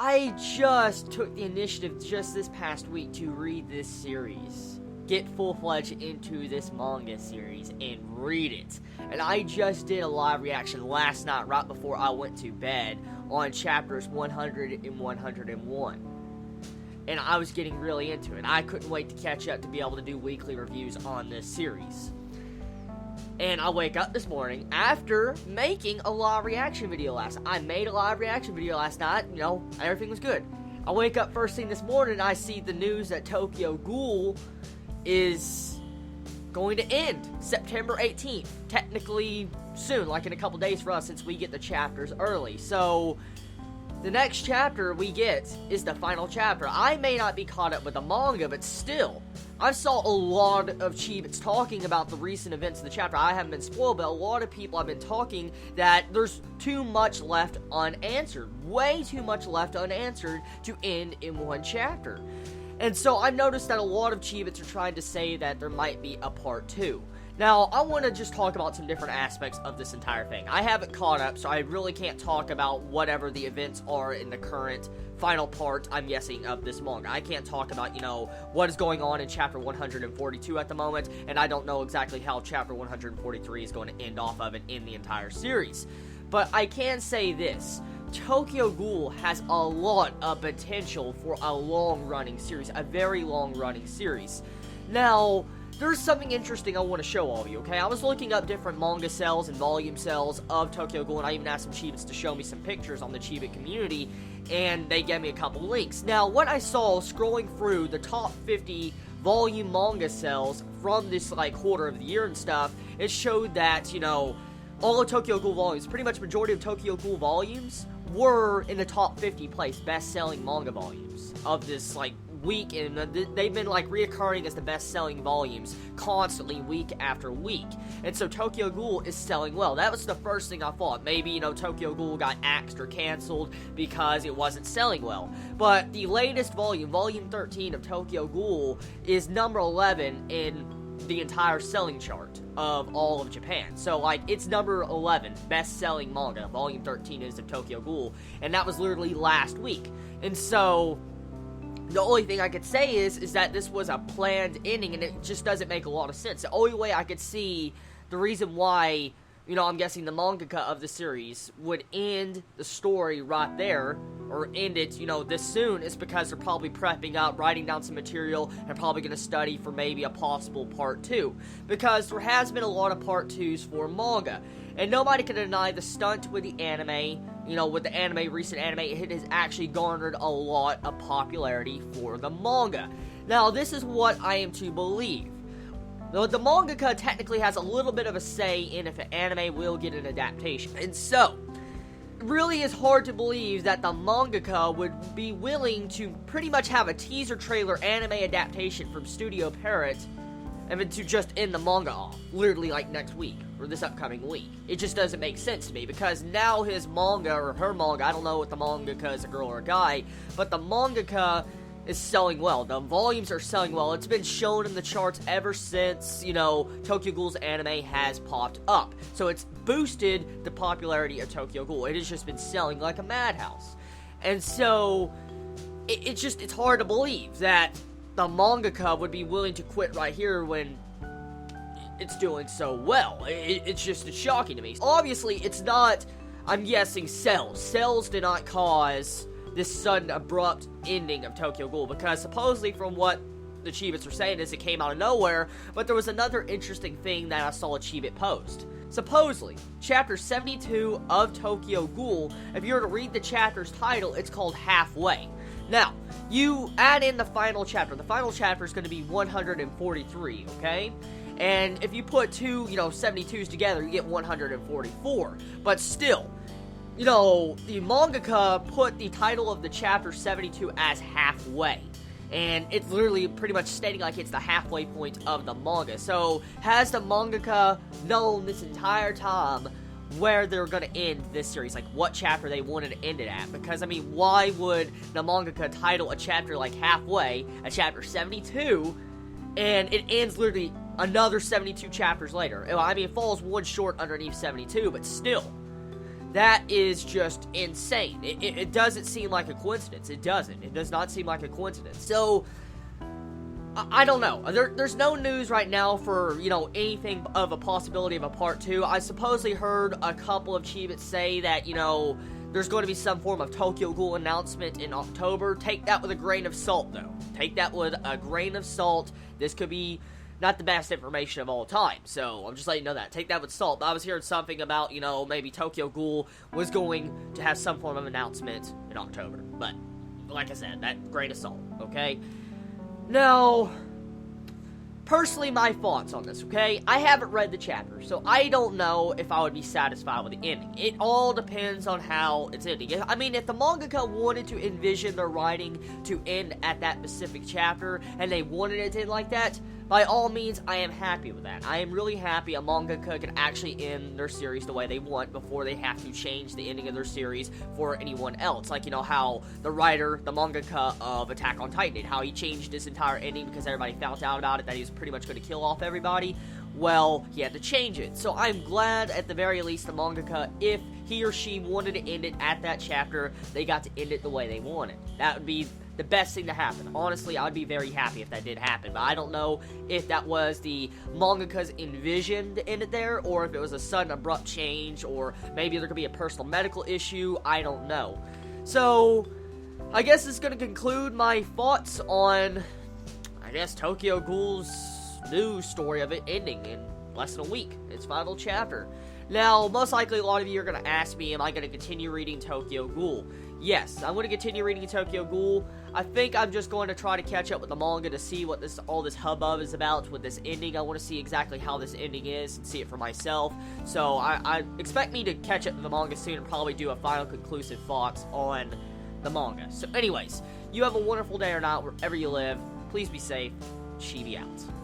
I just took the initiative just this past week to read this series. Get full-fledged into this manga series and read it. And I just did a live reaction last night right before I went to bed on chapters 100 and 101. And I was getting really into it. I couldn't wait to catch up to be able to do weekly reviews on this series. And I wake up this morning after making a live reaction video last night. I made a live reaction video last night, everything was good. I wake up first thing this morning and I see the news that Tokyo Ghoul is going to end September 18th. Technically soon, like in a couple days for us since we get the chapters early. So the next chapter we get is the final chapter. I may not be caught up with the manga, but still, I saw a lot of Chibits talking about the recent events of the chapter. I haven't been spoiled, but a lot of people have been talking that there's too much left unanswered. Way too much left unanswered to end in one chapter. And so I've noticed that a lot of Chibits are trying to say that there might be a part 2. Now, I want to just talk about some different aspects of this entire thing. I haven't caught up, so I really can't talk about whatever the events are in the current final part, I'm guessing, of this manga. I can't talk about, what is going on in chapter 142 at the moment, and I don't know exactly how chapter 143 is going to end off of and in the entire series. But I can say this. Tokyo Ghoul has a lot of potential for a long-running series, a very long-running series. Now, there's something interesting I want to show all of you, okay? I was looking up different manga sales and volume sales of Tokyo Ghoul, and I even asked some Chibits to show me some pictures on the Chibi community, and they gave me a couple links. Now, what I saw scrolling through the top 50 volume manga sales from this, quarter of the year and stuff, it showed that, all of Tokyo Ghoul volumes, pretty much majority of Tokyo Ghoul volumes, were in the top 50 place best-selling manga volumes of this, week, and they've been reoccurring as the best-selling volumes constantly week after week. And so Tokyo Ghoul is selling well. That was the first thing I thought. Maybe, Tokyo Ghoul got axed or canceled because it wasn't selling well. But the latest volume, volume 13 of Tokyo Ghoul, is number 11 in the entire selling chart of all of Japan. So, it's number 11 best-selling manga. Volume 13 is of Tokyo Ghoul, and that was literally last week. And so the only thing I could say is that this was a planned ending, and it just doesn't make a lot of sense. The only way I could see the reason why, I'm guessing the mangaka of the series would end the story right there, or end it, this soon, is because they're probably prepping up, writing down some material, and probably going to study for maybe a possible part 2. Because there has been a lot of part 2s for manga, and nobody can deny the stunt with the anime. With the recent anime, it has actually garnered a lot of popularity for the manga. Now, this is what I am to believe. The mangaka technically has a little bit of a say in if an anime will get an adaptation. And so, it really is hard to believe that the mangaka would be willing to pretty much have a teaser trailer anime adaptation from Studio Parrot and then to just end the manga off, literally next week, or this upcoming week. It just doesn't make sense to me, because now his manga, or her manga, I don't know if the mangaka is a girl or a guy, but the mangaka is selling well. The volumes are selling well. It's been shown in the charts ever since, Tokyo Ghoul's anime has popped up. So it's boosted the popularity of Tokyo Ghoul. It has just been selling like a madhouse. And so, it's hard to believe that the mangaka would be willing to quit right here when it's doing so well. It's shocking to me. Obviously, it's not, I'm guessing, sales. Sales did not cause this sudden, abrupt ending of Tokyo Ghoul, because supposedly, from what the Chibits are saying, is it came out of nowhere, but there was another interesting thing that I saw a Chibit post. Supposedly, chapter 72 of Tokyo Ghoul, if you were to read the chapter's title, it's called Halfway. Now, you add in the final chapter. The final chapter is going to be 143, okay? And if you put two, 72s together, you get 144. But still, the mangaka put the title of the chapter 72 as Halfway. And it's literally pretty much stating it's the halfway point of the manga. So, has the mangaka known this entire time where they're going to end this series, what chapter they wanted to end it at? Because, why would the mangaka title a chapter Halfway, a chapter 72, and it ends literally another 72 chapters later? It falls one short underneath 72, but still. That is just insane. It doesn't seem like a coincidence. It doesn't. It does not seem like a coincidence. So, I don't know. There's no news right now for, anything of a possibility of a part 2. I supposedly heard a couple of Chibits say that, there's going to be some form of Tokyo Ghoul announcement in October. Take that with a grain of salt, though. Take that with a grain of salt. This could be not the best information of all time, so I'm just letting you know that. Take that with salt. But I was hearing something about, maybe Tokyo Ghoul was going to have some form of announcement in October. But, like I said, that grain of salt, okay? Now, personally, my thoughts on this, okay? I haven't read the chapter, so I don't know if I would be satisfied with the ending. It all depends on how it's ending. I mean, if the mangaka wanted to envision their writing to end at that specific chapter, and they wanted it to end like that, by all means, I am happy with that. I am really happy a mangaka can actually end their series the way they want before they have to change the ending of their series for anyone else. Like, how the writer, the mangaka of Attack on Titan did, how he changed his entire ending because everybody found out about it, that he was pretty much going to kill off everybody. Well, he had to change it. So I'm glad, at the very least, the mangaka, if he or she wanted to end it at that chapter, they got to end it the way they wanted. That would be the best thing to happen. Honestly, I would be very happy if that did happen, but I don't know if that was the mangaka's envision to end it there, or if it was a sudden abrupt change, or maybe there could be a personal medical issue. I don't know. So, I guess it's going to conclude my thoughts on, Tokyo Ghoul's news story of it ending in less than a week. Its final chapter. Now, most likely a lot of you are going to ask me, am I going to continue reading Tokyo Ghoul? Yes, I'm going to continue reading Tokyo Ghoul. I think I'm just going to try to catch up with the manga to see what all this hubbub is about with this ending. I want to see exactly how this ending is and see it for myself. So I expect me to catch up with the manga soon and probably do a final conclusive thoughts on the manga. So anyways, you have a wonderful day or night wherever you live. Please be safe. Chibi out.